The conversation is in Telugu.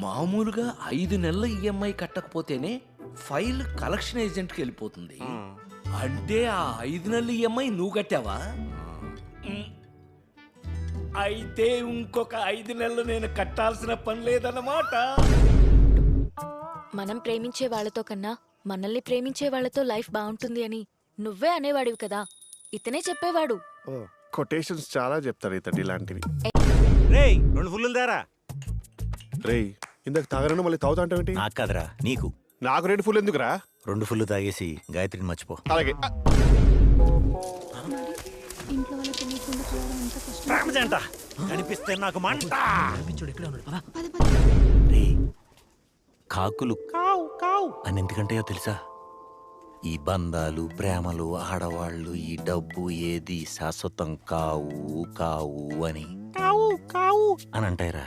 మామూలుగా 5 నెలల ఈఎంఐ కట్టకపోతేనే ఫైల్ కలెక్షన్ ఏజెంట్కి వెళ్ళిపోతుంది. అంటే ఆ 5 నెలల ఈఎంఐ నువ్వు కట్టావా? అయితే ఇంకొక 5 నెలలు నేను కట్టాల్సిన పని లేదన్నమాట. మనం ప్రేమించే వాళ్ళతో కన్నా మనల్ని ప్రేమించే వాళ్ళతో లైఫ్ బాగుంటుంది అని నువ్వే అనేవాడివి కదా, ఇతనే చెప్పేవాడు. కొటేషన్స్ చాలా చెప్తారు ఇతడు ఇలాంటివి. రేయ్ 2 ఫుల్లు దారా. రేయ్ ఇందాక తాగరను మళ్ళీ తాగుతా అంటావేంటి? నాకు కాదురా నీకు. నాకు 2 ఫుల్ ఎందుకురా? 2 ఫుల్లు తాగేసి గాయత్రిని మర్చిపో. అలాగే. ప్రేమజంట కనిపిస్తే నాకు మంట. రే కాకులు కావు కావు అని ఎందుకంటాయో తెలుసా? ఈ బంధాలు ప్రేమలు ఆడవాళ్ళు ఈ డబ్బు ఏది శాశ్వతం కావు కావు అని కావు కావు అని అంటాయిరా.